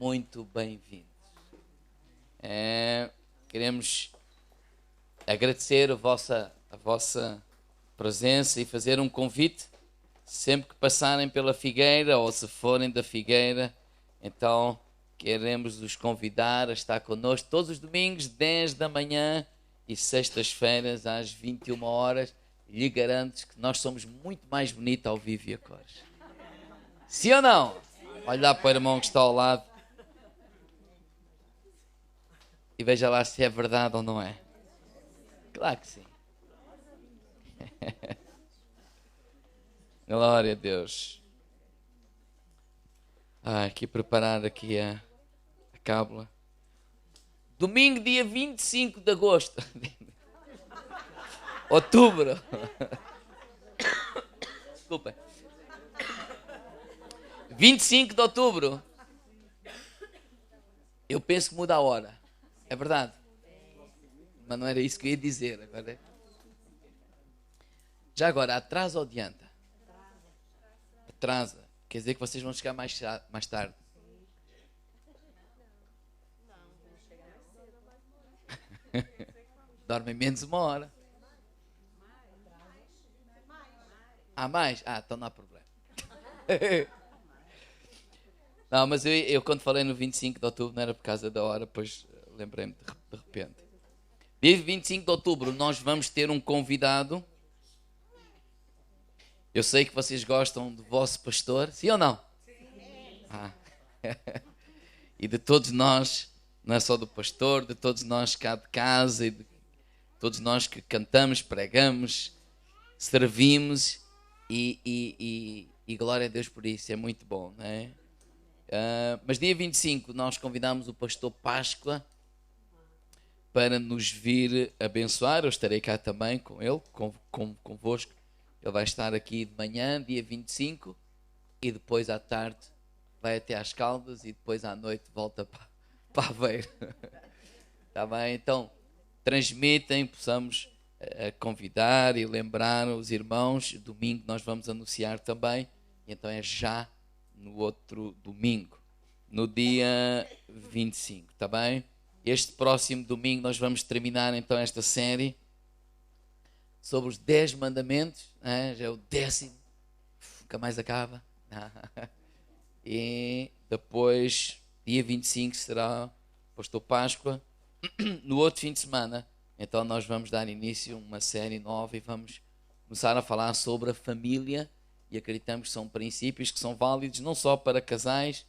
muito bem-vindos. Queremos agradecer a vossa presença e fazer um convite. Sempre que passarem pela Figueira ou se forem da Figueira, então queremos os convidar a estar connosco todos os domingos, 10 da manhã e sextas-feiras às 21 horas. Lhe garanto que nós somos muito mais bonitos ao vivo e a cores. Sim ou não? Olha lá para o irmão que está ao lado e veja lá se é verdade ou não é. Claro que sim. Glória a Deus. Aqui preparar aqui a cábula. Domingo, dia 25 de agosto. Outubro. Desculpa. 25 de outubro. Eu penso que muda a hora. É verdade. Mas não era isso que eu ia dizer. Agora. Já agora, atrasa ou adianta? Atrasa. Quer dizer que vocês vão chegar mais tarde. Dormem menos uma hora. Mais? Então não há problema. Não, mas eu quando falei no 25 de outubro não era por causa da hora, pois lembrei-me de repente. Dia 25 de outubro nós vamos ter um convidado. Eu sei que vocês gostam do vosso pastor, sim ou não? Sim. E de todos nós, não é só do pastor, de todos nós cá de casa e de todos nós que cantamos, pregamos, servimos e glória a Deus por isso, é muito bom, não é? Mas dia 25 nós convidamos o pastor Páscoa para nos vir abençoar. Eu estarei cá também com ele, convosco. Ele vai estar aqui de manhã, dia 25, e depois à tarde vai até às Caldas e depois à noite volta para Aveiro. Está bem? Então, transmitem, possamos convidar e lembrar os irmãos. Domingo nós vamos anunciar também, e então é já no outro domingo, no dia 25, está bem? Este próximo domingo nós vamos terminar então esta série sobre os 10 mandamentos, já é o 10º, nunca mais acaba. E depois, dia 25 será o pastor Páscoa. No outro fim de semana, então nós vamos dar início a uma série nova e vamos começar a falar sobre a família, e acreditamos que são princípios que são válidos não só para casais,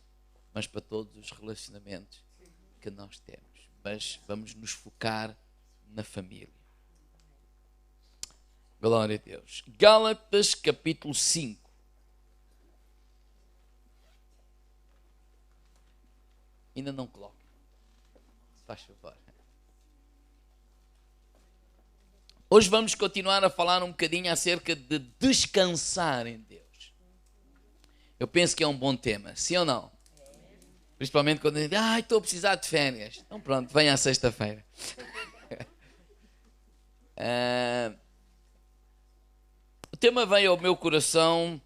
mas para todos os relacionamentos que nós temos. Mas vamos nos focar na família. Glória a Deus. Gálatas capítulo 5. Ainda não coloco. Faz favor. Hoje vamos continuar a falar um bocadinho acerca de descansar em Deus. Eu penso que é um bom tema, sim ou não? Principalmente quando a gente diz, estou a precisar de férias. Então pronto, venha à sexta-feira. O tema veio ao meu coração.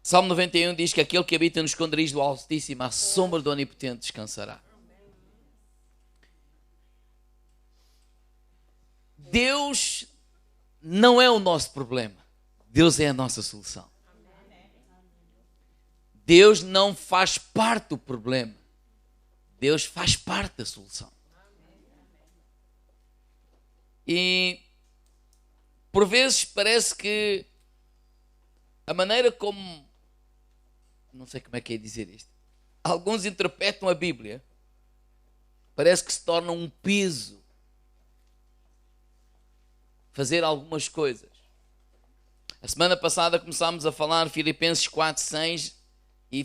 Salmo 91 diz que aquele que habita no esconderijo do Altíssimo, à sombra do Onipotente descansará. Deus não é o nosso problema. Deus é a nossa solução. Deus não faz parte do problema. Deus faz parte da solução. E por vezes parece que a maneira como, não sei como é que é dizer isto, alguns interpretam a Bíblia, parece que se torna um peso fazer algumas coisas. A semana passada começámos a falar Filipenses 4:6 e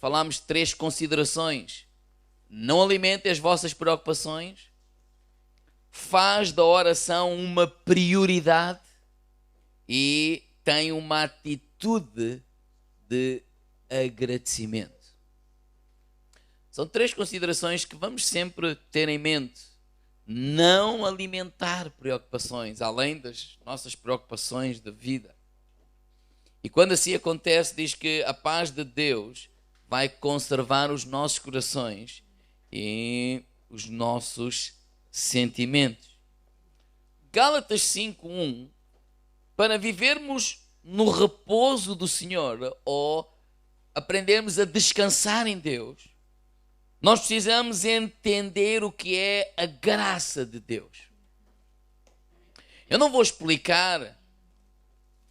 falámos de 3 considerações. Não alimentem as vossas preocupações. Faz da oração uma prioridade e tem uma atitude de agradecimento. São 3 considerações que vamos sempre ter em mente. Não alimentar preocupações, além das nossas preocupações da vida. E quando assim acontece, diz que a paz de Deus vai conservar os nossos corações e os nossos sentimentos. Gálatas 5:1, para vivermos no repouso do Senhor ou aprendermos a descansar em Deus, nós precisamos entender o que é a graça de Deus. Eu não vou explicar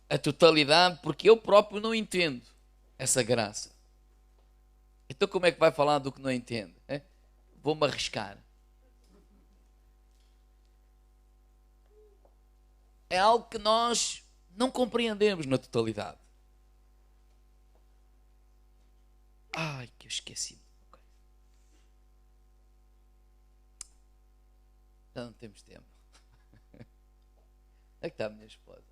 a totalidade porque eu próprio não entendo essa graça. Então como é que vai falar do que não entende? Vou-me arriscar. É algo que nós não compreendemos na totalidade. Ai, que eu esqueci. Já não temos tempo. Onde é que está a minha esposa?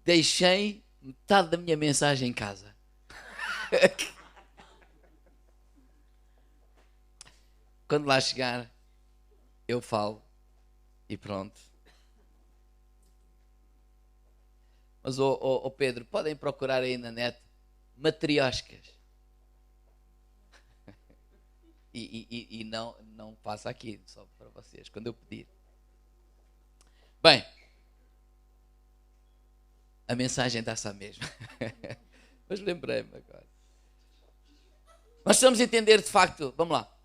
Deixei metade da minha mensagem em casa. Quando lá chegar, eu falo e pronto. Mas, Pedro, podem procurar aí na net matrioscas. E não passa aqui, só para vocês, quando eu pedir. Bem, a mensagem está-se a mesma. Mas lembrei-me agora. Nós precisamos entender de facto, vamos lá,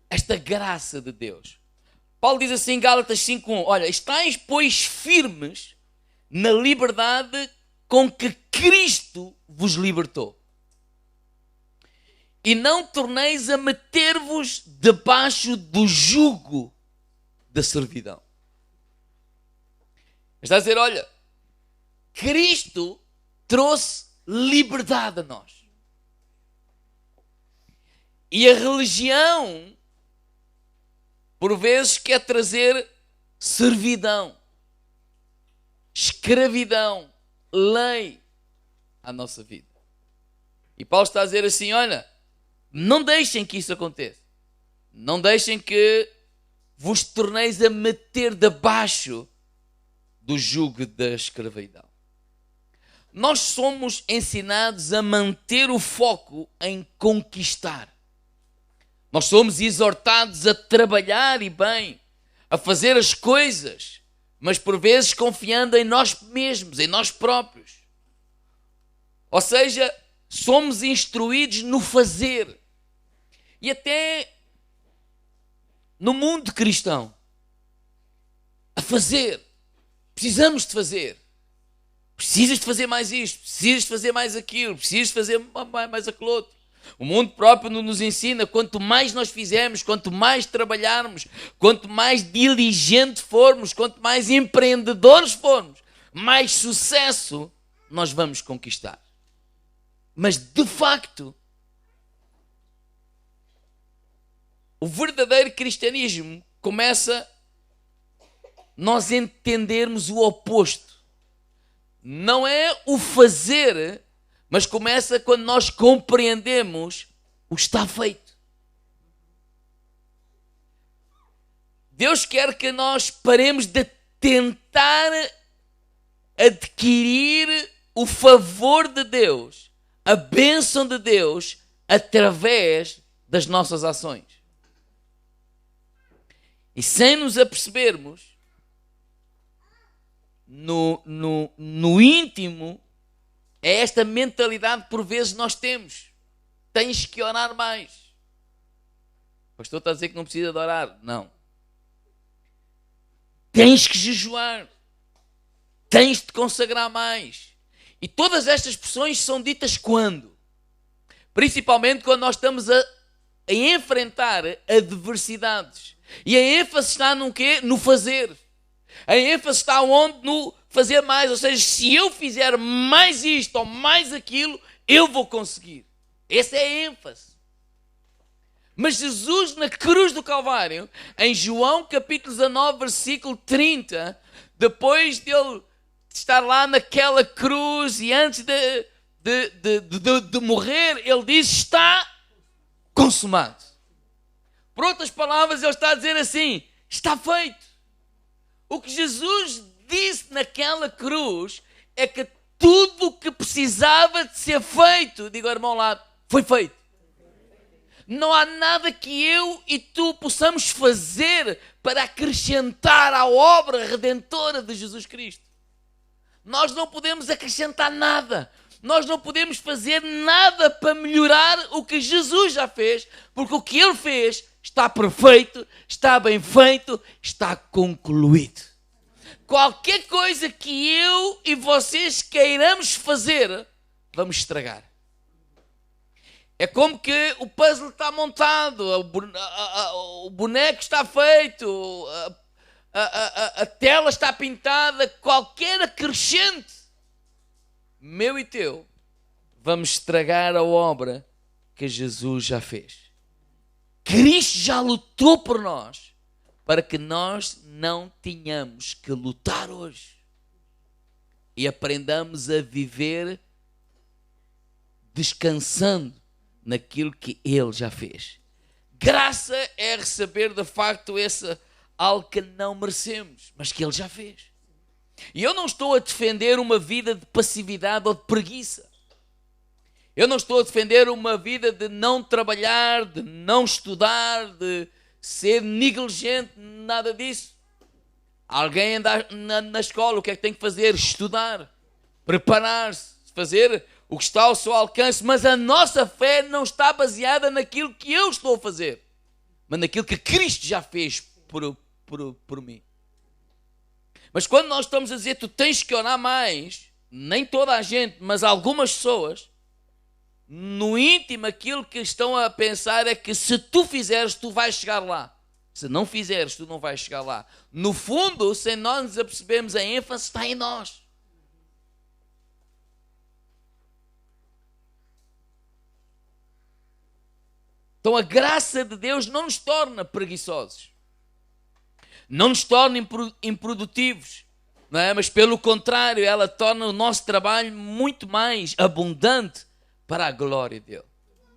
esta graça de Deus. Paulo diz assim em Gálatas 5:1, olha, estáis pois firmes na liberdade com que Cristo vos libertou. E não torneis a meter-vos debaixo do jugo da servidão. Está a dizer, olha, Cristo trouxe liberdade a nós. E a religião, por vezes, quer trazer servidão, escravidão, lei à nossa vida. E Paulo está a dizer assim, olha, não deixem que isso aconteça. Não deixem que vos torneis a meter debaixo do jugo da escravidão. Nós somos ensinados a manter o foco em conquistar. Nós somos exortados a trabalhar e bem, a fazer as coisas, mas por vezes confiando em nós mesmos, em nós próprios. Ou seja, somos instruídos no fazer. E até no mundo cristão, a fazer. Precisamos de fazer. Precisas de fazer mais isto, precisas de fazer mais aquilo, precisas de fazer mais aquilo outro. O mundo próprio nos ensina, quanto mais nós fizermos, quanto mais trabalharmos, quanto mais diligente formos, quanto mais empreendedores formos, mais sucesso nós vamos conquistar. Mas de facto, o verdadeiro cristianismo começa nós entendermos o oposto. Não é o fazer, mas começa quando nós compreendemos o que está feito. Deus quer que nós paremos de tentar adquirir o favor de Deus, a bênção de Deus, através das nossas ações. E sem nos apercebermos, no íntimo, é esta mentalidade que por vezes nós temos. Tens que orar mais. O pastor está a dizer que não precisa de orar. Não. Tens que jejuar. Tens de consagrar mais. E todas estas expressões são ditas quando? Principalmente quando nós estamos a enfrentar adversidades. E a ênfase está no quê? No fazer. A ênfase está onde? No fazer mais. Ou seja, se eu fizer mais isto ou mais aquilo, eu vou conseguir. Essa é a ênfase. Mas Jesus na cruz do Calvário, em João capítulo 19, versículo 30, depois de ele estar lá naquela cruz e antes de morrer, ele diz, está consumado. Por outras palavras, ele está a dizer assim, está feito. O que Jesus disse naquela cruz é que tudo o que precisava de ser feito, digo ao irmão lá, foi feito. Não há nada que eu e tu possamos fazer para acrescentar à obra redentora de Jesus Cristo. Nós não podemos acrescentar nada. Nós não podemos fazer nada para melhorar o que Jesus já fez, porque o que Ele fez está perfeito, está bem feito, está concluído. Qualquer coisa que eu e vocês queiramos fazer, vamos estragar. É como que o puzzle está montado, o boneco está feito, a tela está pintada, qualquer acrescente, meu e teu, vamos estragar a obra que Jesus já fez. Cristo já lutou por nós, para que nós não tenhamos que lutar hoje. E aprendamos a viver descansando naquilo que Ele já fez. Graça é receber de facto algo que não merecemos, mas que Ele já fez. E eu não estou a defender uma vida de passividade ou de preguiça. Eu não estou a defender uma vida de não trabalhar, de não estudar, de ser negligente, nada disso. Alguém anda na escola, o que é que tem que fazer? Estudar, preparar-se, fazer o que está ao seu alcance, mas a nossa fé não está baseada naquilo que eu estou a fazer, mas naquilo que Cristo já fez por mim. Mas quando nós estamos a dizer tu tens que orar mais, nem toda a gente, mas algumas pessoas, no íntimo aquilo que estão a pensar é que se tu fizeres, tu vais chegar lá. Se não fizeres, tu não vais chegar lá. No fundo, sem nós nos apercebermos, a ênfase está em nós. Então a graça de Deus não nos torna preguiçosos. Não nos torna improdutivos. Não é? Mas pelo contrário, ela torna o nosso trabalho muito mais abundante para a glória dele.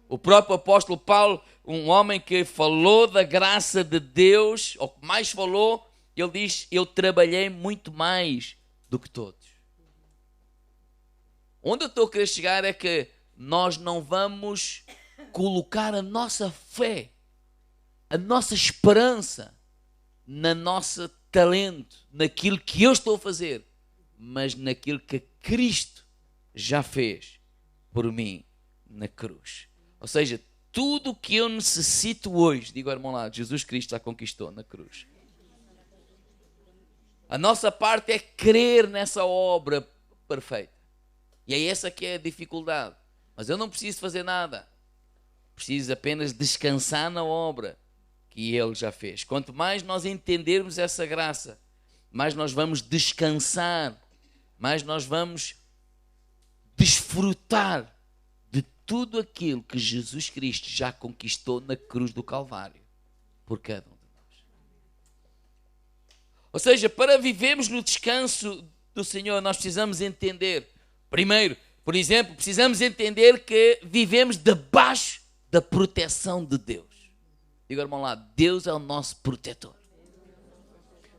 O próprio apóstolo Paulo, um homem que falou da graça de Deus, ou que mais falou, ele diz, eu trabalhei muito mais do que todos. Onde eu estou a querer chegar é que nós não vamos colocar a nossa fé, a nossa esperança, na nosso talento, naquilo que eu estou a fazer, mas naquilo que Cristo já fez por mim na cruz. Ou seja, tudo o que eu necessito hoje, digo ao irmão lá, Jesus Cristo já conquistou na cruz. A nossa parte é crer nessa obra perfeita. E é essa que é a dificuldade. Mas eu não preciso fazer nada. Preciso apenas descansar na obra que Ele já fez. Quanto mais nós entendermos essa graça, mais nós vamos descansar, mais nós vamos desfrutar de tudo aquilo que Jesus Cristo já conquistou na cruz do Calvário por cada um de nós. Ou seja, para vivermos no descanso do Senhor, nós precisamos entender, primeiro, por exemplo, precisamos entender que vivemos debaixo da proteção de Deus. Diga, irmão lá, Deus é o nosso protetor.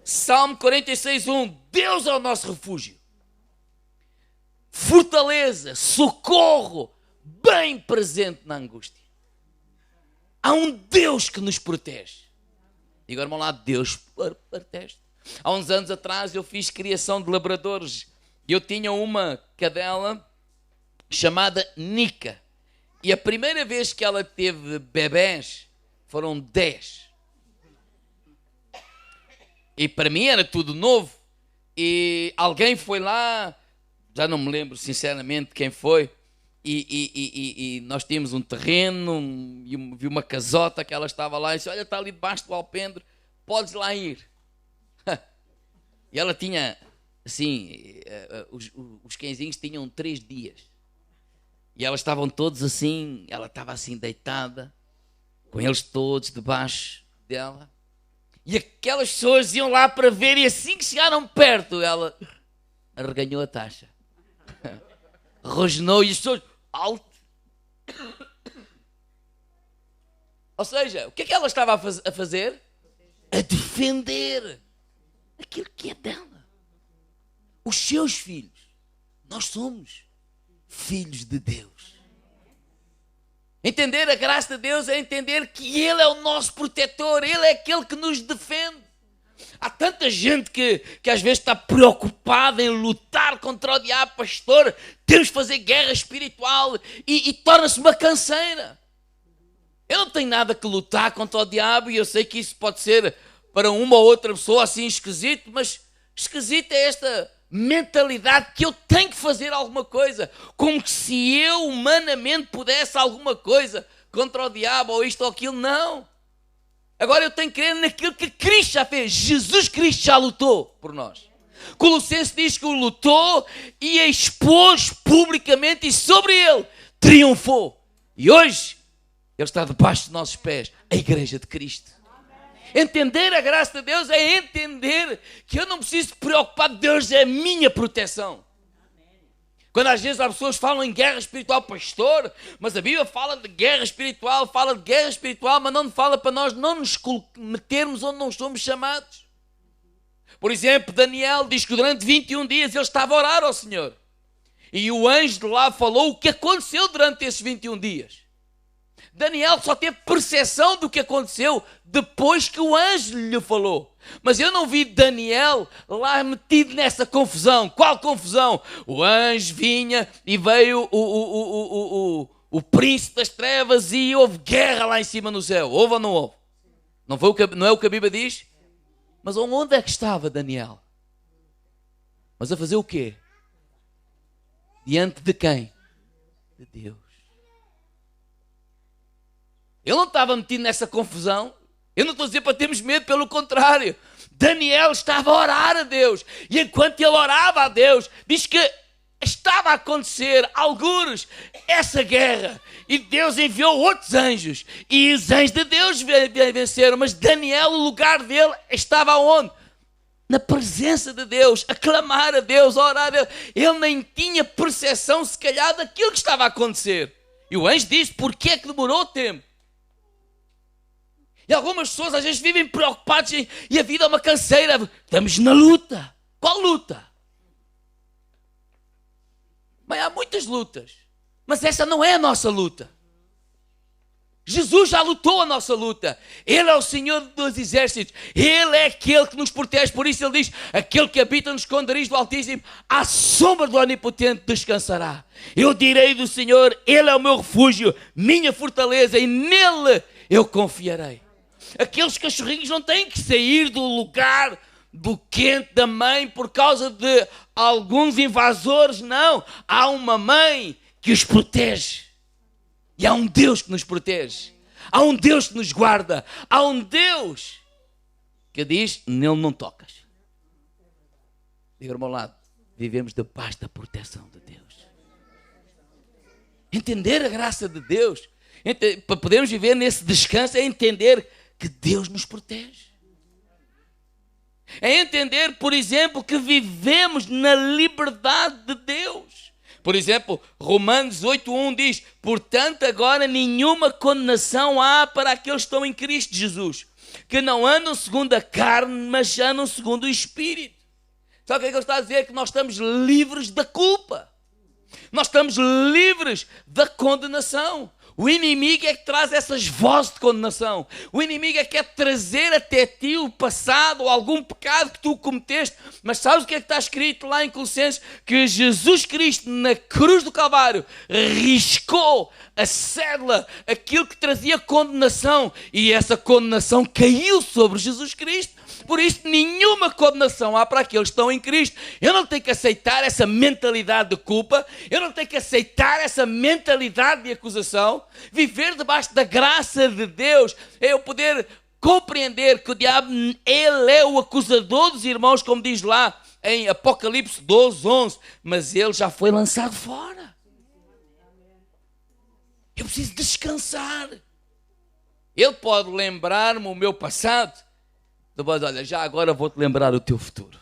Salmo 46:1, Deus é o nosso refúgio, fortaleza, socorro, bem presente na angústia. Há um Deus que nos protege. Diga, irmão lá, Deus protege. Há uns anos atrás eu fiz criação de labradores e eu tinha uma cadela chamada Nica. E a primeira vez que ela teve bebés foram 10. E para mim era tudo novo. E alguém foi lá, já não me lembro sinceramente quem foi, e nós tínhamos um terreno, e vi uma casota que ela estava lá e disse, olha, está ali debaixo do alpendre, podes lá ir. E ela tinha, assim, os cãezinhos tinham 3 dias. E elas estavam todos assim, ela estava assim deitada, com eles todos debaixo dela. E aquelas pessoas iam lá para ver e assim que chegaram perto, ela arreganhou a taxa. Rosnou e as pessoas, alto. Ou seja, o que é que ela estava a fazer? A defender. aquilo que é dela. Os seus filhos. Nós somos filhos de Deus. Entender a graça de Deus é entender que Ele é o nosso protetor, Ele é aquele que nos defende. Há tanta gente que às vezes está preocupada em lutar contra o diabo, pastor. Temos de fazer guerra espiritual e torna-se uma canseira. Eu não tenho nada que lutar contra o diabo e eu sei que isso pode ser para uma ou outra pessoa assim esquisito, mas esquisito é esta mentalidade que eu tenho que fazer alguma coisa, como se eu humanamente pudesse alguma coisa contra o diabo ou isto ou aquilo. Não. Agora eu tenho que crer naquilo que Cristo já fez. Jesus Cristo já lutou por nós. Colossenses diz que o lutou e expôs publicamente e sobre ele triunfou. E hoje ele está debaixo de nossos pés, a Igreja de Cristo. Entender a graça de Deus é entender que eu não preciso preocupar, Deus é a minha proteção. Quando às vezes as pessoas falam em guerra espiritual, pastor, mas a Bíblia fala de guerra espiritual, mas não fala para nós não nos metermos onde não somos chamados. Por exemplo, Daniel diz que durante 21 dias ele estava a orar ao Senhor. E o anjo de lá falou o que aconteceu durante esses 21 dias. Daniel só teve percepção do que aconteceu depois que o anjo lhe falou. Mas eu não vi Daniel lá metido nessa confusão. Qual confusão? O anjo vinha e veio o príncipe das trevas e houve guerra lá em cima no céu. Houve ou não houve? Não é o que a Bíblia diz? Mas onde é que estava Daniel? Mas a fazer o quê? Diante de quem? De Deus. Ele não estava metido nessa confusão. Eu não estou a dizer para termos medo, pelo contrário. Daniel estava a orar a Deus. E enquanto ele orava a Deus, diz que estava a acontecer, algures, essa guerra. E Deus enviou outros anjos. E os anjos de Deus venceram. Mas Daniel, o lugar dele, estava onde? Na presença de Deus, a clamar a Deus, a orar a Deus. Ele nem tinha percepção, se calhar, daquilo que estava a acontecer. E o anjo disse, porquê é que demorou tempo? E algumas pessoas às vezes vivem preocupadas e a vida é uma canseira. Estamos na luta. Qual luta? Mas há muitas lutas. Mas essa não é a nossa luta. Jesus já lutou a nossa luta. Ele é o Senhor dos exércitos. Ele é aquele que nos protege. Por isso ele diz, aquele que habita nos esconderijos do Altíssimo, à sombra do Onipotente descansará. Eu direi do Senhor, Ele é o meu refúgio, minha fortaleza, e nele eu confiarei. Aqueles cachorrinhos não têm que sair do lugar do quente da mãe por causa de alguns invasores, não. Há uma mãe que os protege. E há um Deus que nos protege. Há um Deus que nos guarda. Há um Deus que diz, nele não tocas. Diga ao meu lado, vivemos debaixo da proteção de Deus. Entender a graça de Deus, para podermos viver nesse descanso, é entender que Deus nos protege. É entender, por exemplo, que vivemos na liberdade de Deus. Por exemplo, Romanos 8:1 diz, portanto agora nenhuma condenação há para aqueles que estão em Cristo Jesus, que não andam segundo a carne, mas andam segundo o Espírito. Sabe o que é que ele está a dizer? Que nós estamos livres da culpa. Nós estamos livres da condenação. O inimigo é que traz essas vozes de condenação. O inimigo é que quer trazer até ti o passado ou algum pecado que tu cometeste. Mas sabes o que é que está escrito lá em Colossenses? Que Jesus Cristo na cruz do Calvário riscou a cédula, aquilo que trazia condenação. E essa condenação caiu sobre Jesus Cristo. Por isso, nenhuma condenação há para aqueles que estão em Cristo. Eu não tenho que aceitar essa mentalidade de culpa. Eu não tenho que aceitar essa mentalidade de acusação. Viver debaixo da graça de Deus é eu poder compreender que o diabo, ele é o acusador dos irmãos, como diz lá em Apocalipse 12:11. Mas ele já foi lançado fora. Eu preciso descansar. Ele pode lembrar-me o meu passado. Depois, olha, já agora vou-te lembrar o teu futuro.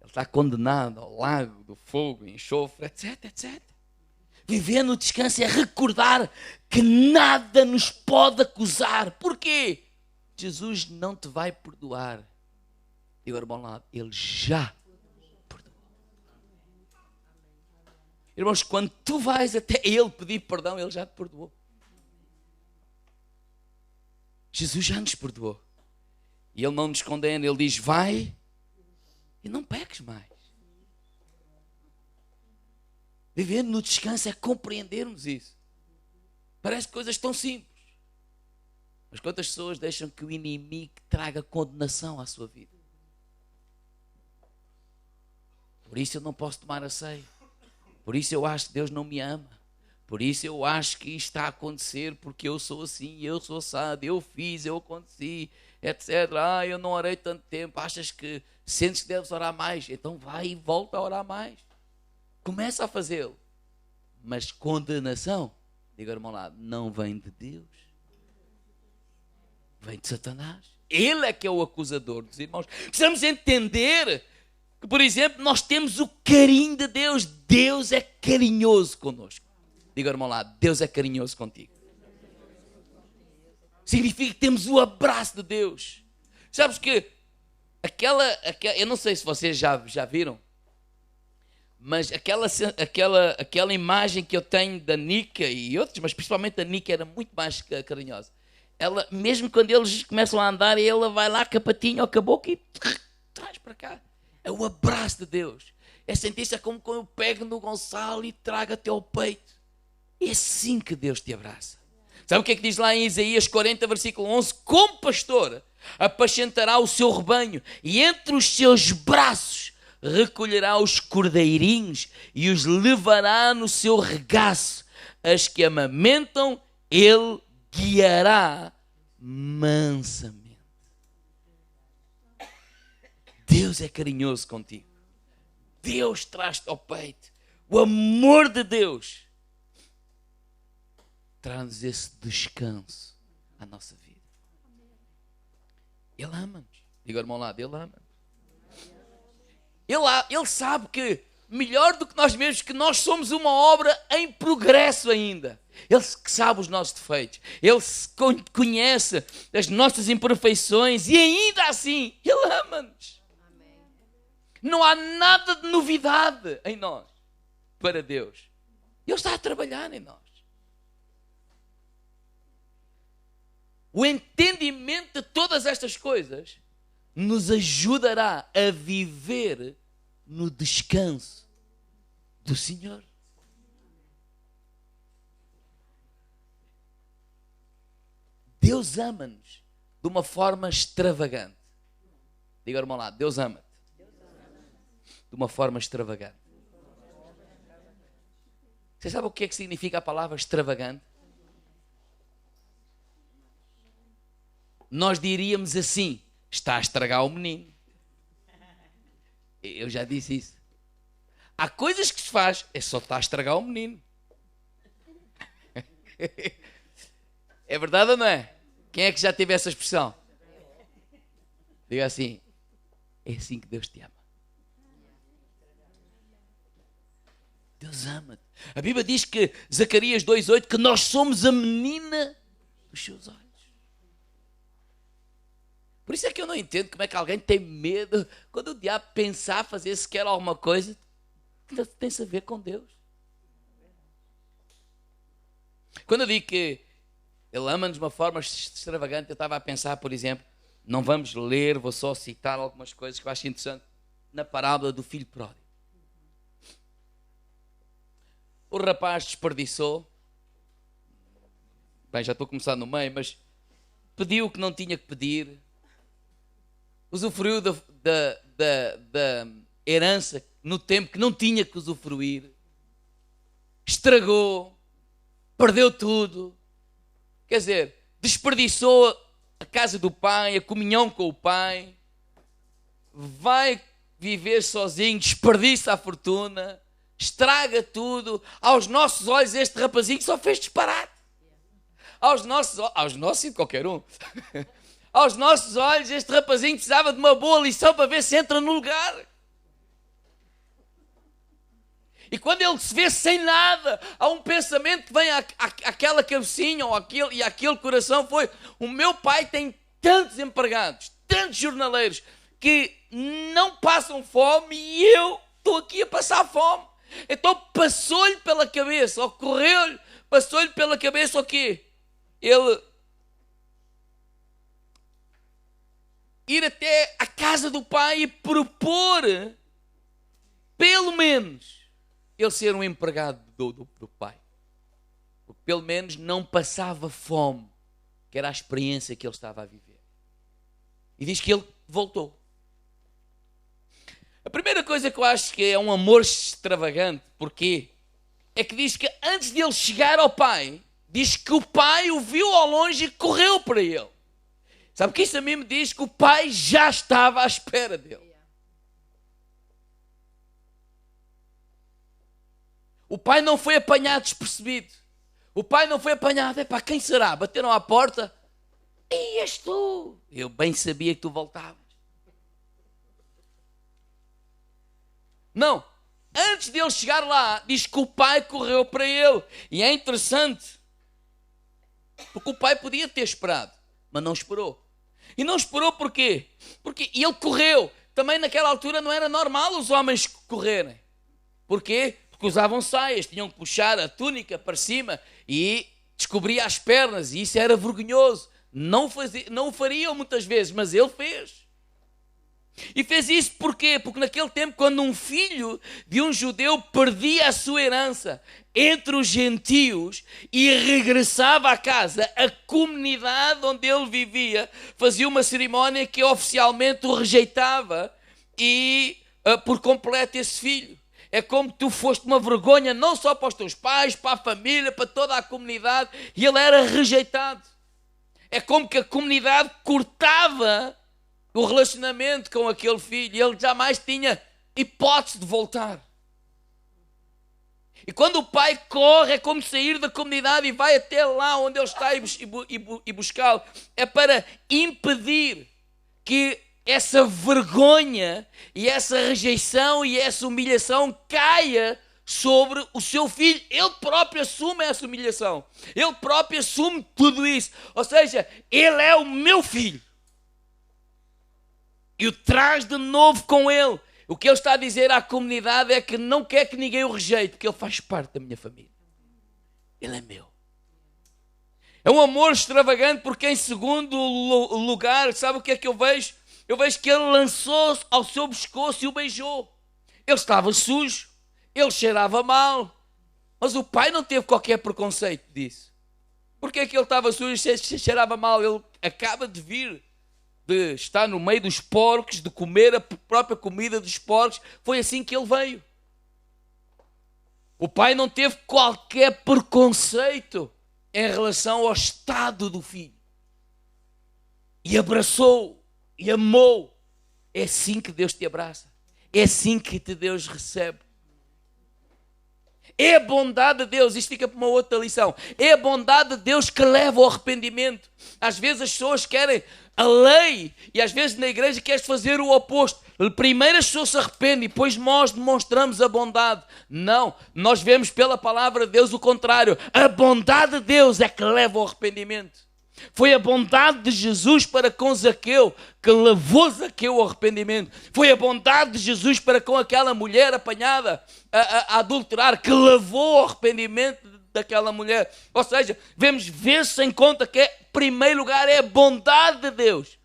Ele está condenado ao lago do fogo, enxofre, etc, etc. Viver no descanso é recordar que nada nos pode acusar. Porquê? Jesus não te vai perdoar Diga ao irmão ao lado, Ele já perdoou. Irmãos, quando tu vais até Ele pedir perdão, Ele já te perdoou. Jesus já nos perdoou. E Ele não nos condena, Ele diz, vai e não peques mais. Viver no descanso é compreendermos isso. Parece coisas tão simples. Mas quantas pessoas deixam que o inimigo traga condenação à sua vida? Por isso eu não posso tomar a ceia. Por isso eu acho que Deus não me ama. Por isso eu acho que isto está a acontecer porque eu sou assim, eu sou assado, eu fiz, eu aconteci, etc. Eu não orei tanto tempo. Achas que sentes que deves orar mais? Então vai e volta a orar mais. Começa a fazê-lo. Mas condenação, diga ao irmão lá, não vem de Deus. Vem de Satanás. Ele é que é o acusador dos irmãos. Precisamos entender que, por exemplo, nós temos o carinho de Deus. Deus é carinhoso connosco. Diga ao irmão lá, Deus é carinhoso contigo. Significa que temos o abraço de Deus. Sabes que aquela eu não sei se vocês já viram, mas aquela imagem que eu tenho da Nica e outros, mas principalmente a Nica era muito mais carinhosa. Ela, mesmo quando eles começam a andar, ela vai lá com a patinha ou com a boca e traz para cá. É o abraço de Deus. É sentir-se como quando eu pego no Gonçalo e trago até ao peito. É assim que Deus te abraça. Sabe o que é que diz lá em Isaías 40, versículo 11? Como pastor, apacentará o seu rebanho e entre os seus braços recolherá os cordeirinhos e os levará no seu regaço. As que amamentam, ele guiará mansamente. Deus é carinhoso contigo. Deus traz-te ao peito. O amor de Deus traz-nos esse descanso à nossa vida. Ele ama-nos. Diga ao irmão lá, Ele ama-nos. Ele sabe que, melhor do que nós mesmos, que nós somos uma obra em progresso ainda. Ele sabe os nossos defeitos. Ele conhece as nossas imperfeições e ainda assim, Ele ama-nos. Não há nada de novidade em nós para Deus. Ele está a trabalhar em nós. O entendimento de todas estas coisas nos ajudará a viver no descanso do Senhor. Deus ama-nos de uma forma extravagante. Diga ao irmão lá, Deus ama-te de uma forma extravagante. Você sabe o que é que significa a palavra extravagante? Nós diríamos assim, está a estragar o menino. Eu já disse isso. Há coisas que se faz, é só está a estragar o menino. É verdade ou não é? Quem é que já teve essa expressão? Diga assim, é assim que Deus te ama. Deus ama-te. A Bíblia diz que, Zacarias 2,8, que nós somos a menina dos seus olhos. Por isso é que eu não entendo como é que alguém tem medo quando o diabo pensar fazer sequer alguma coisa que tem a ver com Deus. Quando eu digo que Ele ama-nos de uma forma extravagante, eu estava a pensar, por exemplo, não vamos ler, vou só citar algumas coisas que eu acho interessante na parábola do filho pródigo. O rapaz desperdiçou, bem, já estou a começar no meio, mas pediu o que não tinha que pedir, usufruiu da herança no tempo que não tinha que usufruir, estragou, perdeu tudo, quer dizer, desperdiçou a casa do pai, a comunhão com o pai, vai viver sozinho, desperdiça a fortuna, estraga tudo. Aos nossos olhos este rapazinho só fez disparate. Aos nossos e de qualquer um. Aos nossos olhos este rapazinho precisava de uma boa lição para ver se entra no lugar. E quando ele se vê sem nada, há um pensamento que vem àquela cabecinha ou àquele coração, foi: o meu pai tem tantos empregados, tantos jornaleiros, que não passam fome e eu estou aqui a passar fome. Então passou-lhe pela cabeça, ocorreu-lhe, passou-lhe pela cabeça o quê? Ele ir até a casa do pai e propor, pelo menos, ele ser um empregado do pai. Porque pelo menos não passava fome, que era a experiência que ele estava a viver. E diz que ele voltou. A primeira coisa que eu acho que é um amor extravagante, porquê? É que diz que antes de ele chegar ao pai, diz que o pai o viu ao longe e correu para ele. Sabe que isso a mim me diz que o pai já estava à espera dele. O pai não foi apanhado despercebido. O pai não foi apanhado, epá, quem será? Bateram à porta. E és tu. Eu bem sabia que tu voltavas. Não. Antes de ele chegar lá, diz que o pai correu para ele. E é interessante. Porque o pai podia ter esperado, mas não esperou. E não esperou porquê? Porque ele correu. Também naquela altura não era normal os homens correrem. Porquê? Porque usavam saias, tinham que puxar a túnica para cima e descobria as pernas. E isso era vergonhoso. Não o fariam muitas vezes, mas ele fez. E fez isso porquê? Porque naquele tempo, quando um filho de um judeu perdia a sua herança entre os gentios e regressava à casa, a comunidade onde ele vivia fazia uma cerimónia que oficialmente o rejeitava e por completo esse filho. É como tu foste uma vergonha não só para os teus pais, para a família, para toda a comunidade, e ele era rejeitado. É como que a comunidade cortava o relacionamento com aquele filho e ele jamais tinha hipótese de voltar. E quando o pai corre, é como sair da comunidade e vai até lá onde ele está e buscá-lo. É para impedir que essa vergonha e essa rejeição e essa humilhação caia sobre o seu filho. Ele próprio assume essa humilhação. Ele próprio assume tudo isso. Ou seja, ele é o meu filho. E o traz de novo com ele. O que ele está a dizer à comunidade é que não quer que ninguém o rejeite, porque ele faz parte da minha família. Ele é meu. É um amor extravagante, porque em segundo lugar, sabe o que é que eu vejo? Eu vejo que ele lançou-se ao seu pescoço e o beijou. Ele estava sujo, ele cheirava mal, mas o pai não teve qualquer preconceito disso. Porque é que ele estava sujo e cheirava mal? Ele acaba de vir de estar no meio dos porcos, de comer a própria comida dos porcos. Foi assim que ele veio. O pai não teve qualquer preconceito em relação ao estado do filho. E abraçou, e amou. É assim que Deus te abraça. É assim que Deus recebe. É a bondade de Deus, isto fica para uma outra lição. É a bondade de Deus que leva ao arrependimento. Às vezes as pessoas querem a lei e às vezes na igreja queres fazer o oposto. Primeiro as pessoas se arrependem e depois nós demonstramos a bondade. Não, nós vemos pela palavra de Deus o contrário. A bondade de Deus é que leva ao arrependimento. Foi a bondade de Jesus para com Zaqueu que levou Zaqueu ao arrependimento. Foi a bondade de Jesus para com aquela mulher apanhada a adulterar que levou ao arrependimento daquela mulher. Ou seja, vê-se em conta que em primeiro lugar é a bondade de Deus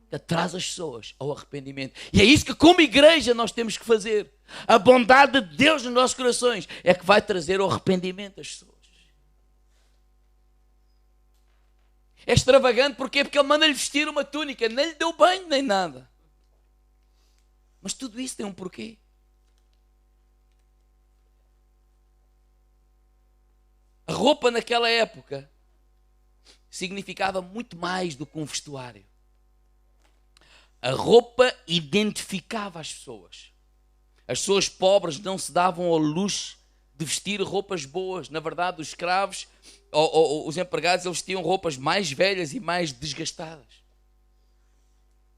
que traz as pessoas ao arrependimento. E é isso que como igreja nós temos que fazer. A bondade de Deus nos nossos corações é que vai trazer ao arrependimento as pessoas. É extravagante porquê? Porque ele manda-lhe vestir uma túnica, nem lhe deu banho nem nada. Mas tudo isso tem um porquê. A roupa naquela época significava muito mais do que um vestuário. A roupa identificava as pessoas. As pessoas pobres não se davam ao luxo de vestir roupas boas. Na verdade, os escravos ou os empregados, eles vestiam roupas mais velhas e mais desgastadas.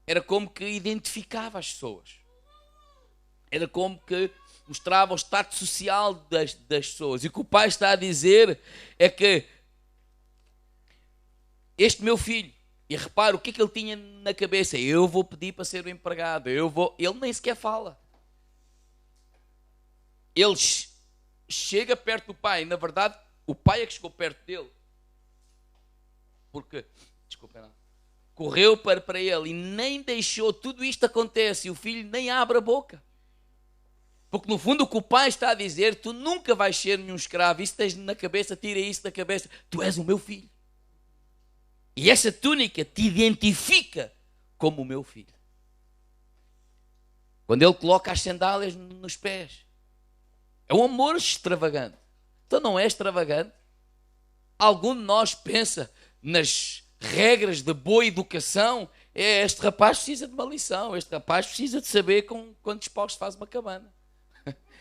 Era como que identificava as pessoas. Era como que mostrava o status social das pessoas. E o que o pai está a dizer é que este meu filho, E repara, o que é que ele tinha na cabeça? Eu vou pedir para ser o empregado. Ele nem sequer fala. Ele chega perto do pai. Na verdade, o pai é que chegou perto dele. Porque, desculpa, não. Correu para ele e nem deixou. Tudo isto acontece e o filho nem abre a boca. Porque no fundo o que o pai está a dizer, tu nunca vais ser nenhum escravo. Isso tens na cabeça, tira isso da cabeça. Tu és o meu filho. E essa túnica te identifica como o meu filho. Quando ele coloca as sandálias nos pés. É um amor extravagante. Então não é extravagante? Algum de nós pensa nas regras de boa educação? Este rapaz precisa de uma lição. Este rapaz precisa de saber com quantos paus se faz uma cabana.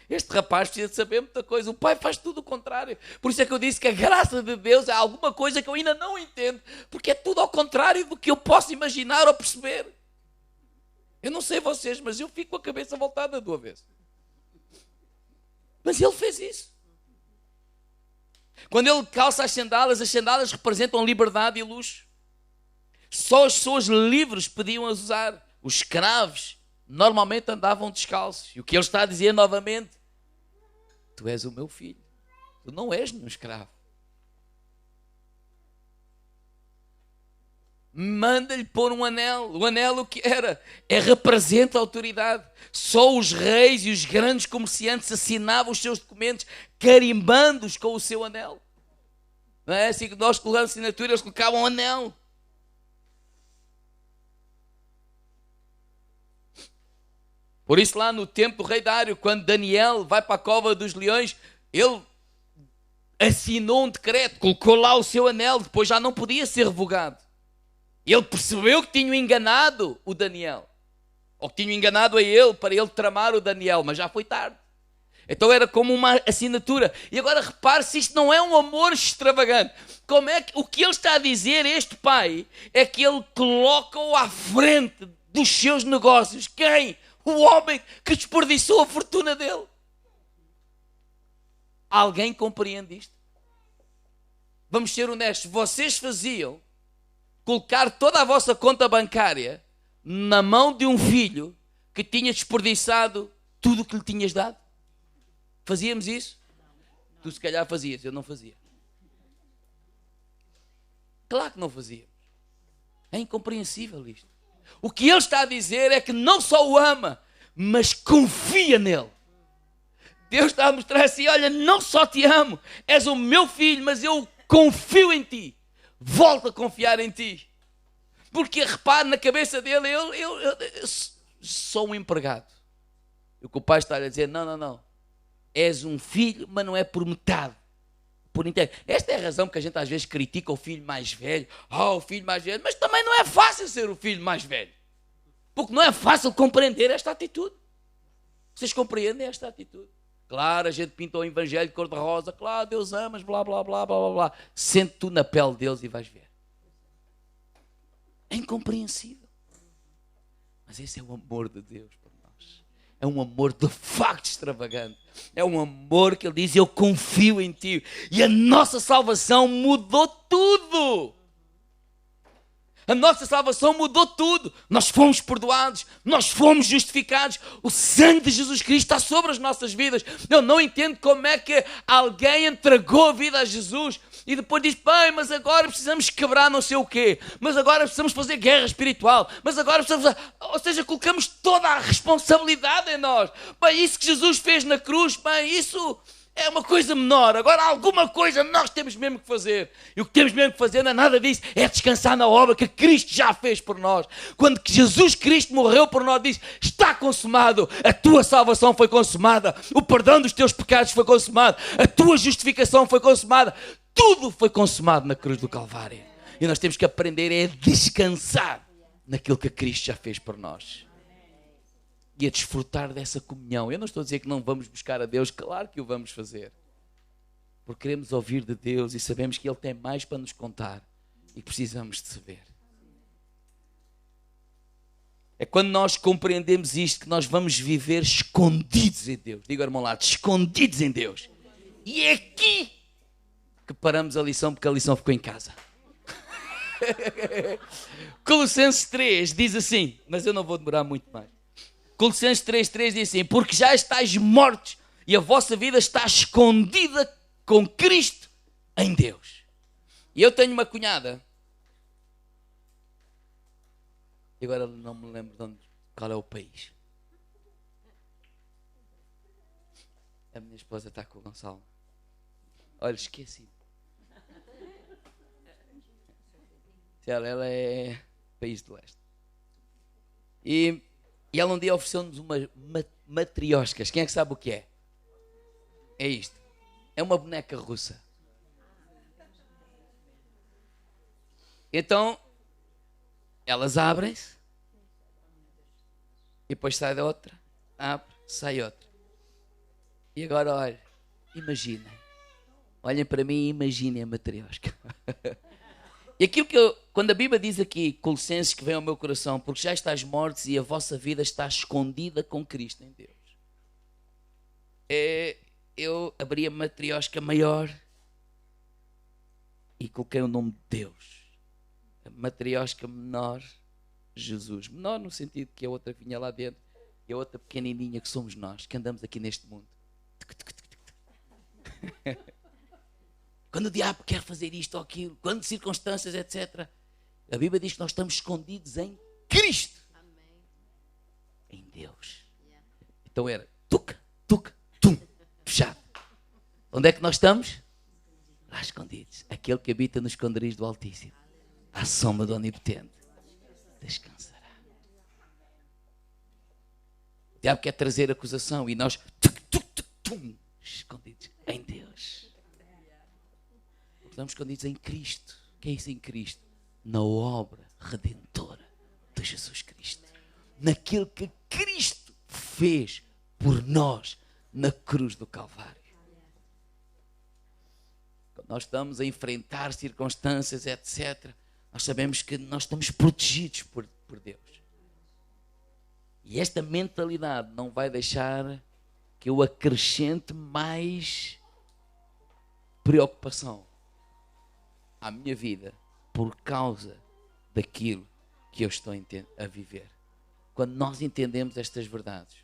Este rapaz precisa de saber muita coisa. O pai faz tudo o contrário. Por isso é que eu disse que a graça de Deus é alguma coisa que eu ainda não entendo. Porque é tudo ao contrário do que eu posso imaginar ou perceber. Eu não sei vocês, mas eu fico com a cabeça voltada do avesso. Mas ele fez isso. Quando ele calça as sandálias representam liberdade e luxo. Só as pessoas livres podiam as usar. Os escravos normalmente andavam descalços. E o que ele está a dizer novamente: tu és o meu filho. Tu não és nenhum escravo. Manda-lhe pôr um anel. O anel o que era? Representa a autoridade. Só os reis e os grandes comerciantes assinavam os seus documentos, carimbando-os com o seu anel. Não é assim que nós colocamos assinatura, eles colocavam um anel. Por isso lá no tempo do rei Dário, quando Daniel vai para a cova dos leões, ele assinou um decreto, colocou lá o seu anel, depois já não podia ser revogado. Ele percebeu que tinham enganado o Daniel. Ou que tinham enganado a ele, para ele tramar o Daniel, mas já foi tarde. Então era como uma assinatura. E agora repare se isto não é um amor extravagante. Como é que, o que ele está a dizer, este pai, é que ele coloca-o à frente dos seus negócios. Quem? O homem que desperdiçou a fortuna dele. Alguém compreende isto? Vamos ser honestos. Vocês faziam colocar toda a vossa conta bancária na mão de um filho que tinha desperdiçado tudo o que lhe tinhas dado? Fazíamos isso? Tu se calhar fazias, eu não fazia. Claro que não fazíamos. É incompreensível isto. O que ele está a dizer é que não só o ama, mas confia nele. Deus está a mostrar assim: olha, não só te amo, és o meu filho, mas eu confio em ti. Volto a confiar em ti. Porque repare, na cabeça dele, eu sou um empregado. E o que o pai está a dizer: não. És um filho, mas não é por metade. Por inteiro. Esta é a razão que a gente às vezes critica o filho mais velho. O filho mais velho. Mas também não é fácil ser o filho mais velho. Porque não é fácil compreender esta atitude. Vocês compreendem esta atitude? Claro, a gente pinta o evangelho de cor-de-rosa. Claro, Deus amas, blá, blá, blá, blá, blá, blá. Sente tu na pele deles e vais ver. É incompreensível. Mas esse é o amor de Deus por nós. É um amor de facto extravagante. É um amor que ele diz: eu confio em ti. E a nossa salvação mudou tudo. A nossa salvação mudou tudo. Nós fomos perdoados, nós fomos justificados. O sangue de Jesus Cristo está sobre as nossas vidas. Eu não entendo como é que alguém entregou a vida a Jesus e depois diz: pai, mas agora precisamos quebrar não sei o quê, mas agora precisamos fazer guerra espiritual, mas agora precisamos... Ou seja, colocamos toda a responsabilidade em nós. Bem, isso que Jesus fez na cruz, bem, isso é uma coisa menor. Agora alguma coisa nós temos mesmo que fazer. E o que temos mesmo que fazer não é nada disso. É descansar na obra que Cristo já fez por nós. Quando Jesus Cristo morreu por nós, diz: está consumado. A tua salvação foi consumada. O perdão dos teus pecados foi consumado. A tua justificação foi consumada. Tudo foi consumado na cruz do Calvário. E nós temos que aprender a descansar naquilo que Cristo já fez por nós. E a desfrutar dessa comunhão. Eu não estou a dizer que não vamos buscar a Deus. Claro que o vamos fazer. Porque queremos ouvir de Deus e sabemos que Ele tem mais para nos contar. E precisamos de saber. É quando nós compreendemos isto que nós vamos viver escondidos em Deus. Diga ao irmão lá: escondidos em Deus. E é aqui que paramos a lição, porque a lição ficou em casa. Colossenses 3 diz assim, mas eu não vou demorar muito mais. Colossenses 3:3 diz assim: porque já estáis mortos e a vossa vida está escondida com Cristo em Deus. E eu tenho uma cunhada, e agora não me lembro qual é o país. A minha esposa está com o Gonçalo. Olha, esqueci. Ela é país do leste. E ela um dia ofereceu-nos umas matrioscas. Quem é que sabe o que é? É isto. É uma boneca russa. Então, elas abrem-se. E depois sai da outra. Abre, sai outra. E agora, olha, imaginem. Olhem para mim e imaginem a matriosca. E aquilo que quando a Bíblia diz aqui, Colossenses, que vem ao meu coração, porque já estáis mortos e a vossa vida está escondida com Cristo em Deus. Eu abri a matriosca maior e coloquei o nome de Deus. A matriosca menor, Jesus. Menor no sentido que a outra vinha lá dentro e a outra pequenininha que somos nós, que andamos aqui neste mundo. Quando o diabo quer fazer isto ou aquilo, quando circunstâncias, etc. A Bíblia diz que nós estamos escondidos em Cristo. Amém. Em Deus. Yeah. Então era tuc, tuc, tum, fechado. Onde é que nós estamos? Lá escondidos. Aquele que habita no esconderijo do Altíssimo, à sombra do Onipotente, descansará. O diabo quer trazer acusação e nós tuc, tuc, tuc, tum, escondidos em Deus. Estamos escondidos em Cristo. O que é isso em Cristo? Na obra redentora de Jesus Cristo. Naquilo que Cristo fez por nós na cruz do Calvário. Quando nós estamos a enfrentar circunstâncias, etc., nós sabemos que nós estamos protegidos por Deus. E esta mentalidade não vai deixar que eu acrescente mais preocupação à minha vida por causa daquilo que eu estou a viver. Quando nós entendemos estas verdades,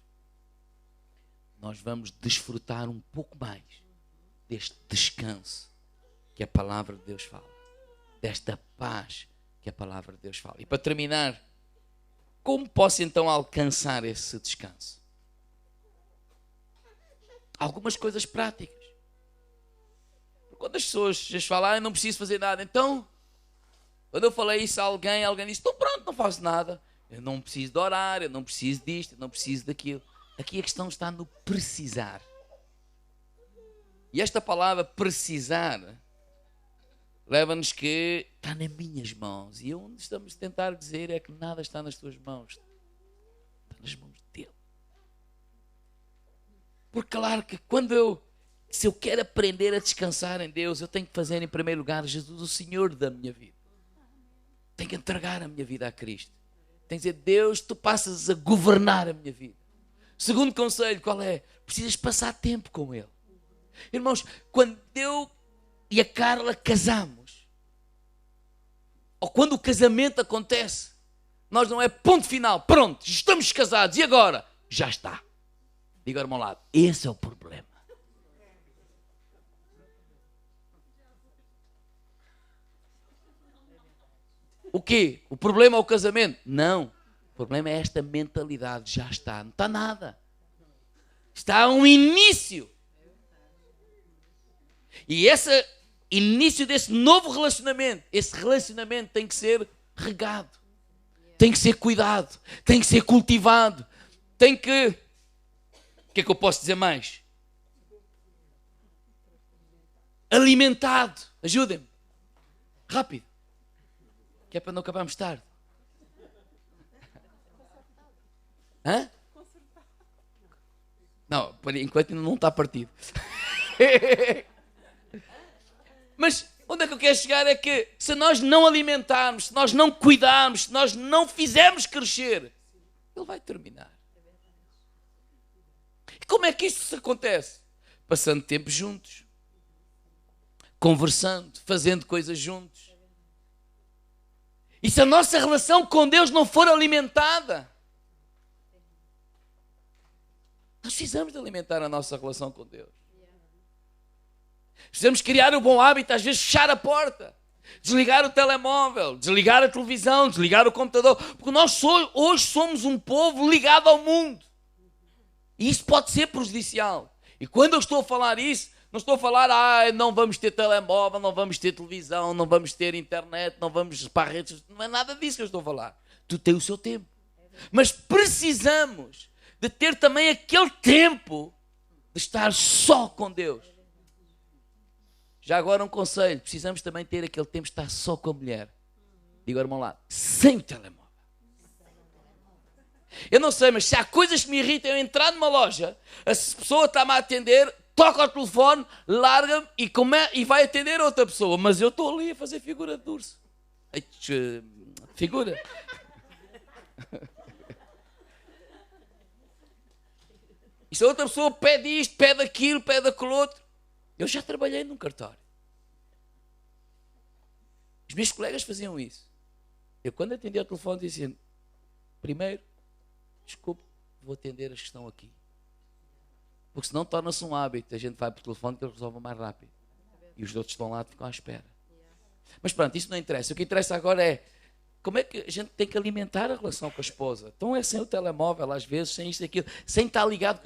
nós vamos desfrutar um pouco mais deste descanso que a palavra de Deus fala, desta paz que a palavra de Deus fala. E para terminar, como posso então alcançar esse descanso? Algumas coisas práticas. Quando as pessoas falam, eu não preciso fazer nada. Então, quando eu falei isso a alguém disse, então pronto, não faço nada. Eu não preciso de orar, eu não preciso disto, eu não preciso daquilo. Aqui a questão está no precisar. E esta palavra precisar leva-nos que está nas minhas mãos. E onde estamos a tentar dizer é que nada está nas tuas mãos. Está nas mãos dele. Porque claro que se eu quero aprender a descansar em Deus, eu tenho que fazer em primeiro lugar Jesus o Senhor da minha vida. Tenho que entregar a minha vida a Cristo. Tenho que dizer, Deus, tu passas a governar a minha vida. Segundo conselho, qual é? Precisas passar tempo com Ele. Irmãos, quando eu e a Carla casamos, ou quando o casamento acontece, nós não é ponto final, pronto, estamos casados, e agora? Já está. Diga ao irmão ao lado, esse é o problema. O quê? O problema é o casamento? Não. O problema é esta mentalidade. Já está. Não está nada. Está um início. E esse início desse novo relacionamento, esse relacionamento tem que ser regado. Tem que ser cuidado. Tem que ser cultivado. Tem que... O que é que eu posso dizer mais? Alimentado. Ajudem-me. Rápido. Que é para não acabarmos tarde. Hã? Não, por enquanto ainda não está partido. Mas onde é que eu quero chegar é que se nós não alimentarmos, se nós não cuidarmos, se nós não fizermos crescer, ele vai terminar. E como é que isso acontece? Passando tempo juntos. Conversando, fazendo coisas juntos. E se a nossa relação com Deus não for alimentada, nós precisamos de alimentar a nossa relação com Deus. Precisamos criar o bom hábito, às vezes fechar a porta, desligar o telemóvel, desligar a televisão, desligar o computador, porque nós hoje somos um povo ligado ao mundo. E isso pode ser prejudicial. E quando eu estou a falar isso, não estou a falar, não vamos ter telemóvel, não vamos ter televisão, não vamos ter internet, não vamos para as redes. Não é nada disso que eu estou a falar. Tu tens o seu tempo. Mas precisamos de ter também aquele tempo de estar só com Deus. Já agora um conselho, precisamos também ter aquele tempo de estar só com a mulher. Diga ao irmão lá, sem o telemóvel. Eu não sei, mas se há coisas que me irritam, eu entrar numa loja, a pessoa está-me a atender, toca o telefone, larga-me e vai atender outra pessoa. Mas eu estou ali a fazer figura de urso. Figura. E se a outra pessoa pede isto, pede aquilo, pede aquilo outro. Eu já trabalhei num cartório. Os meus colegas faziam isso. Eu, quando atendia o telefone, dizia: primeiro, desculpe, vou atender as que estão aqui. Porque senão torna-se um hábito. A gente vai para o telefone que eles resolvem mais rápido. E os outros estão lá e ficam à espera. Mas pronto, isso não interessa. O que interessa agora é como é que a gente tem que alimentar a relação com a esposa. Então é sem o telemóvel, às vezes, sem isto e aquilo, sem estar ligado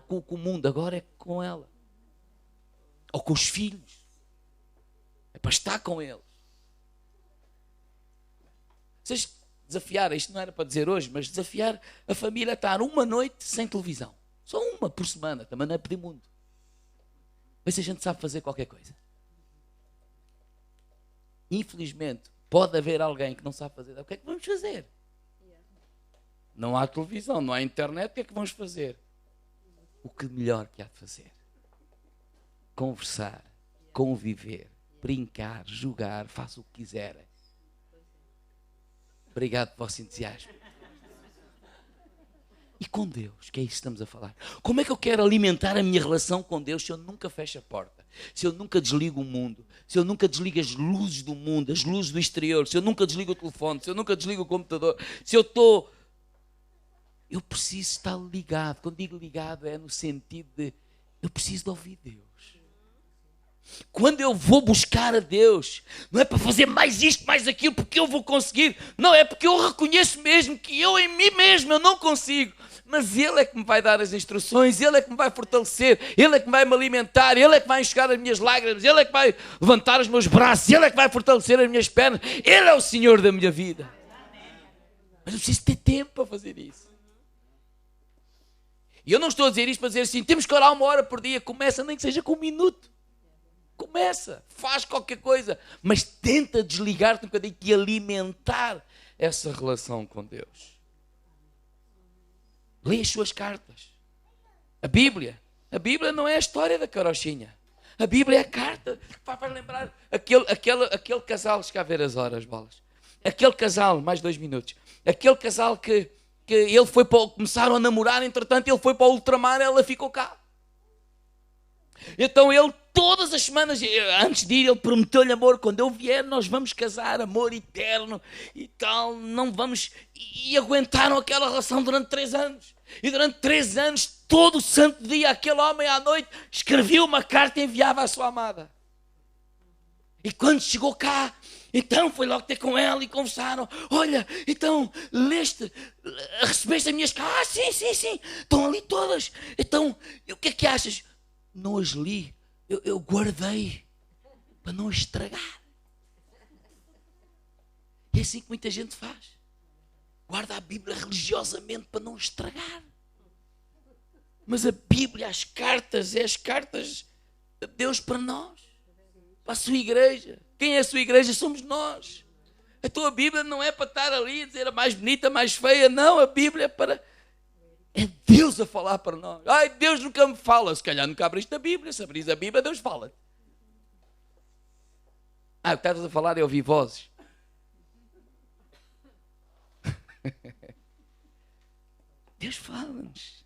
com o mundo. Agora é com ela. Ou com os filhos. É para estar com eles. Vocês desafiar, isto não era para dizer hoje, mas desafiar a família a estar uma noite sem televisão. Só uma por semana, também não é pedir mundo. Mas se a gente sabe fazer qualquer coisa. Infelizmente, pode haver alguém que não sabe fazer. O que é que vamos fazer? Não há televisão, não há internet, o que é que vamos fazer? O que melhor que há de fazer? Conversar, conviver, brincar, jogar, faça o que quiserem. Obrigado pelo vosso entusiasmo. E com Deus, que é isso que estamos a falar. Como é que eu quero alimentar a minha relação com Deus se eu nunca fecho a porta? Se eu nunca desligo o mundo? Se eu nunca desligo as luzes do mundo, as luzes do exterior? Se eu nunca desligo o telefone? Se eu nunca desligo o computador? Se eu estou... Eu preciso estar ligado. Quando digo ligado é no sentido de... Eu preciso de ouvir Deus. Quando eu vou buscar a Deus, não é para fazer mais isto, mais aquilo, porque eu vou conseguir. Não, é porque eu reconheço mesmo que eu em mim mesmo eu não consigo. Mas Ele é que me vai dar as instruções, Ele é que me vai fortalecer, Ele é que vai me alimentar, Ele é que vai enxugar as minhas lágrimas, Ele é que vai levantar os meus braços, Ele é que vai fortalecer as minhas pernas. Ele é o Senhor da minha vida. Mas eu preciso ter tempo para fazer isso. E eu não estou a dizer isto para dizer assim, temos que orar 1 hora por dia. Começa nem que seja com 1 minuto. Começa, faz qualquer coisa, mas tenta desligar-te um bocadinho e alimentar essa relação com Deus. Lê as suas cartas. A Bíblia não é a história da carochinha. A Bíblia é a carta. Faz lembrar aquele casal, deixa cá ver as horas, bolas. Aquele casal, mais 2 minutos. Aquele casal que ele foi para, começaram a namorar, entretanto ele foi para o ultramar e ela ficou cá. Então ele, todas as semanas, antes de ir, ele prometeu-lhe amor. Quando eu vier, nós vamos casar, amor eterno e tal. Não vamos... E aguentaram aquela relação durante 3 anos. E durante 3 anos, todo o santo dia, aquele homem à noite escrevia uma carta e enviava à sua amada. E quando chegou cá, então foi logo ter com ela e conversaram. Olha, então, recebeste as minhas cartas? Sim. Estão ali todas. Então, o que é que achas? Não as li, eu guardei para não estragar. E é assim que muita gente faz. Guarda a Bíblia religiosamente para não estragar. Mas a Bíblia, as cartas, é as cartas de Deus para nós, para a sua igreja. Quem é a sua igreja? Somos nós. A tua Bíblia não é para estar ali a dizer a mais bonita, a mais feia. Não, a Bíblia é para... É Deus a falar para nós. Ai, Deus nunca me fala. Se calhar nunca abriste a Bíblia. Se abris a Bíblia, Deus fala. O que estavas a falar é ouvir vozes. Deus fala-nos.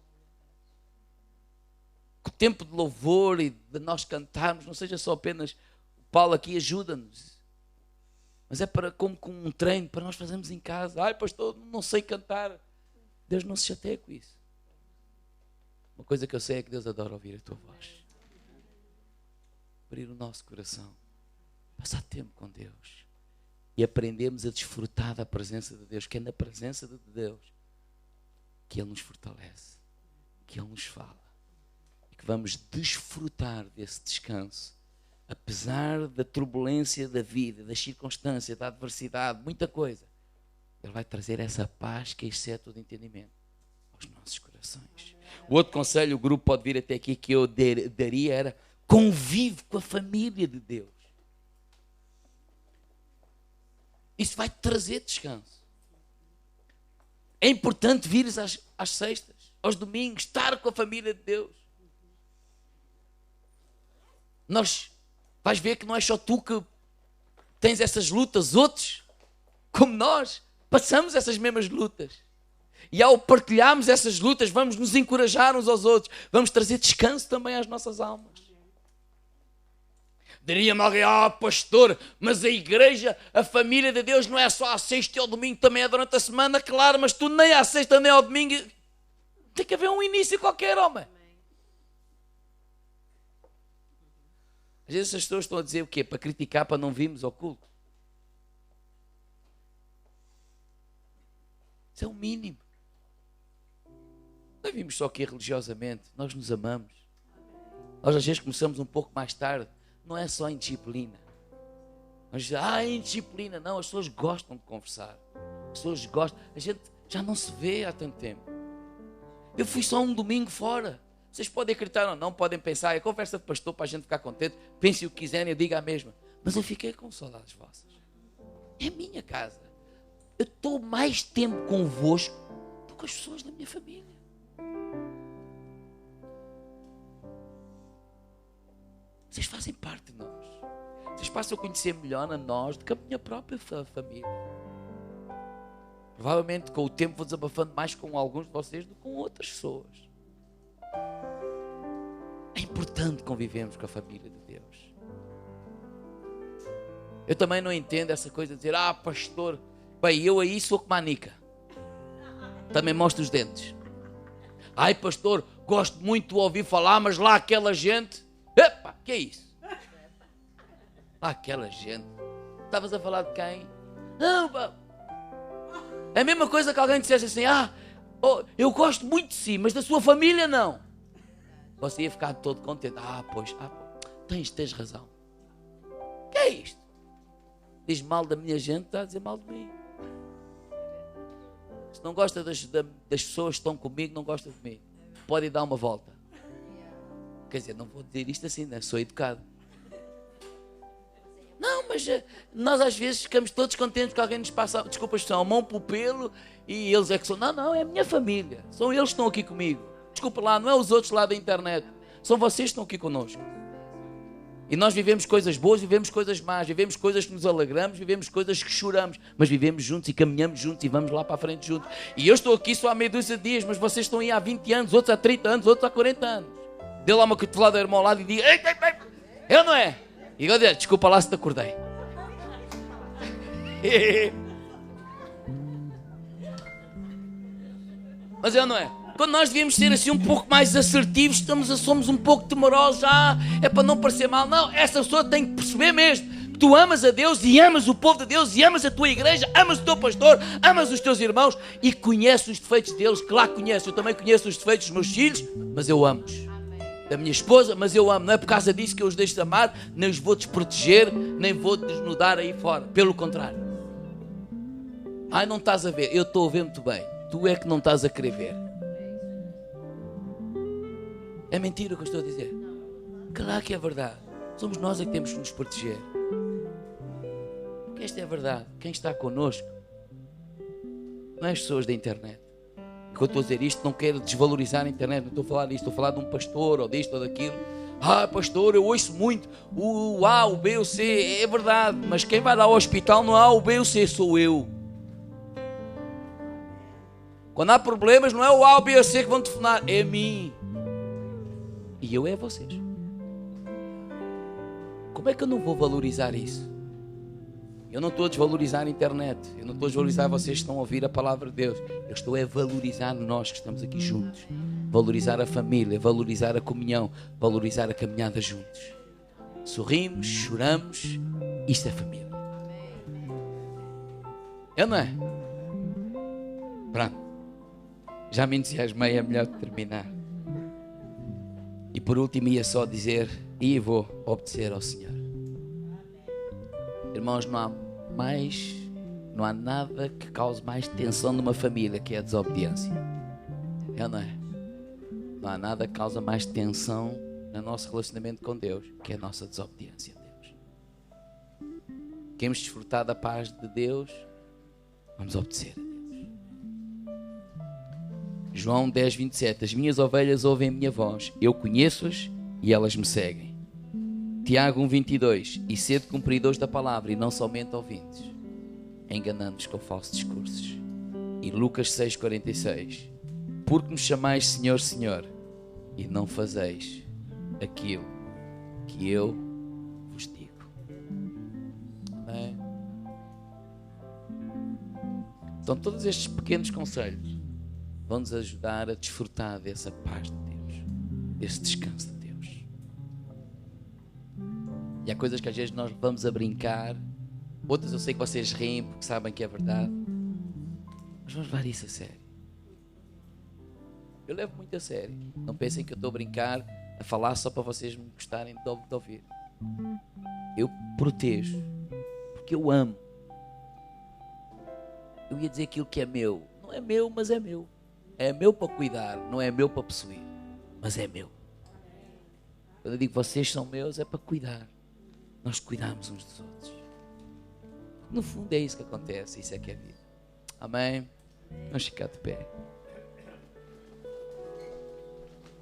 Que o tempo de louvor e de nós cantarmos não seja só apenas... O Paulo aqui ajuda-nos. Mas é para, como com um treino, para nós fazermos em casa. Ai, pastor, não sei cantar. Deus não se chateia com isso. Uma coisa que eu sei é que Deus adora ouvir a tua voz. Abrir o nosso coração. Passar tempo com Deus. E aprendermos a desfrutar da presença de Deus. Que é na presença de Deus que Ele nos fortalece. Que Ele nos fala. E que vamos desfrutar desse descanso. Apesar da turbulência da vida, das circunstâncias, da adversidade, muita coisa. Ele vai trazer essa paz que excede todo entendimento aos nossos corações. O outro conselho, o grupo pode vir até aqui, que eu daria era: convive com a família de Deus. Isso vai te trazer descanso. É importante vires às sextas, aos domingos, estar com a família de Deus. Vais ver que não é só tu que tens essas lutas, outros, como nós, passamos essas mesmas lutas. E ao partilharmos essas lutas, vamos nos encorajar uns aos outros. Vamos trazer descanso também às nossas almas. Diria-me alguém: pastor, mas a igreja, a família de Deus não é só à sexta e ao domingo, também é durante a semana. Claro, mas tu nem à sexta nem ao domingo. Tem que haver um início qualquer, homem. Às vezes as pessoas estão a dizer o quê? Para criticar, para não virmos ao culto. Isso é o mínimo. Nós vimos só aqui religiosamente. Nós nos amamos. Nós às vezes começamos um pouco mais tarde. Não é só indisciplina. Nós dizemos, indisciplina. Não, as pessoas gostam de conversar. As pessoas gostam. A gente já não se vê há tanto tempo. Eu fui só um domingo fora. Vocês podem acreditar ou não, podem pensar, é conversa de pastor para a gente ficar contente, pensem o que quiserem, eu digo a mesma. Mas eu fiquei com saudades vossas. É a minha casa. Eu estou mais tempo convosco do que as pessoas da minha família. Vocês fazem parte de nós. Vocês passam a conhecer melhor a nós do que a minha própria família. Provavelmente com o tempo vou desabafando mais com alguns de vocês do que com outras pessoas. É importante convivermos com a família de Deus. Eu também não entendo essa coisa de dizer, pastor, bem, eu aí sou como a Nica. Também mostro os dentes. Ai, pastor, gosto muito de ouvir falar, mas lá aquela gente... Epa, que é isso? Lá aquela gente... Estavas a falar de quem? Não, pá. É a mesma coisa que alguém dissesse assim, eu gosto muito de si, mas da sua família não. Você ia ficar todo contente. Tens razão. O que é isto? Diz mal da minha gente, está a dizer mal de mim. Se não gosta das pessoas que estão comigo, não gosta de mim. Pode dar uma volta. Quer dizer, não vou dizer isto assim, né? Sou educado. Não, mas nós às vezes ficamos todos contentes que alguém nos passa, desculpa a expressão, a mão pelo pelo, e eles é que são. Não, é a minha família. São eles que estão aqui comigo. Desculpa lá, não é os outros lá da internet. São vocês que estão aqui connosco. E nós vivemos coisas boas, vivemos coisas más, vivemos coisas que nos alegramos, vivemos coisas que choramos, mas vivemos juntos e caminhamos juntos e vamos lá para a frente juntos. E eu estou aqui só há meia dúzia de dias, mas vocês estão aí há 20 anos, outros há 30 anos, outros há 40 anos. Dê lá uma cotovelada ao irmão ao lado e diga, ei, eu não é? E eu digo, desculpa lá se te acordei. Mas eu não é? Quando nós devíamos ser assim um pouco mais assertivos, somos um pouco temerosos, é para não parecer mal. Não, essa pessoa tem que perceber mesmo que tu amas a Deus e amas o povo de Deus e amas a tua igreja, amas o teu pastor, amas os teus irmãos e conheces os defeitos deles. Claro que conheço, eu também conheço os defeitos dos meus filhos, mas eu amo-os. Da minha esposa, mas eu amo. Não é por causa disso que eu os deixo de amar, nem os vou desproteger, nem vou desnudar aí fora. Pelo contrário. Não estás a ver. Eu estou a ver muito bem. Tu é que não estás a querer ver. É mentira o que eu estou a dizer? Claro que é verdade. Somos nós que temos que nos proteger. Porque esta é a verdade. Quem está connosco não é as pessoas da internet. E quando estou a dizer isto, não quero desvalorizar a internet. Não estou a falar disto. Estou a falar de um pastor ou disto ou daquilo. Pastor, eu ouço muito o A, o B, o C. É verdade. Mas quem vai lá ao hospital não há o B, o C, sou eu. Quando há problemas, não é o A, o B, o C que vão telefonar. É a mim. E eu é vocês. Como é que eu não vou valorizar isso? Eu não estou a desvalorizar a internet. Eu não estou a desvalorizar vocês que estão a ouvir a palavra de Deus. Eu estou a valorizar nós que estamos aqui juntos. Valorizar a família, valorizar a comunhão, valorizar a caminhada juntos. Sorrimos, choramos. Isto é família. É ou não é? Pronto. Já me entusiasmei, é melhor terminar. E por último ia só dizer, e vou obedecer ao Senhor. Irmãos, não há nada que cause mais tensão numa família que é a desobediência. É ou não é? Não há nada que cause mais tensão no nosso relacionamento com Deus que é a nossa desobediência a Deus. Queremos desfrutar da paz de Deus, vamos obedecer a Deus. João 10:27. As minhas ovelhas ouvem a minha voz, eu conheço-as e elas me seguem. Tiago 1:22. E sede cumpridores da palavra e não somente ouvintes, enganando-nos com falsos discursos. E Lucas 6:46. Porque me chamais Senhor, Senhor, e não fazeis aquilo que eu vos digo. Amém? Então todos estes pequenos conselhos vão nos ajudar a desfrutar dessa paz de Deus, desse descanso de Deus. E há coisas que às vezes nós vamos a brincar, outras eu sei que vocês riem porque sabem que é verdade, mas vamos levar isso a sério. Eu levo muito a sério. Não pensem que eu estou a brincar, a falar só para vocês me gostarem de ouvir. Eu protejo, porque eu amo. Eu ia dizer aquilo que é meu. Não é meu, mas é meu. É meu para cuidar, não é meu para possuir, mas é meu. Quando eu digo vocês são meus, é para cuidar. Nós cuidamos uns dos outros. No fundo é isso que acontece, isso é que é vida. Amém? Vamos ficar de pé.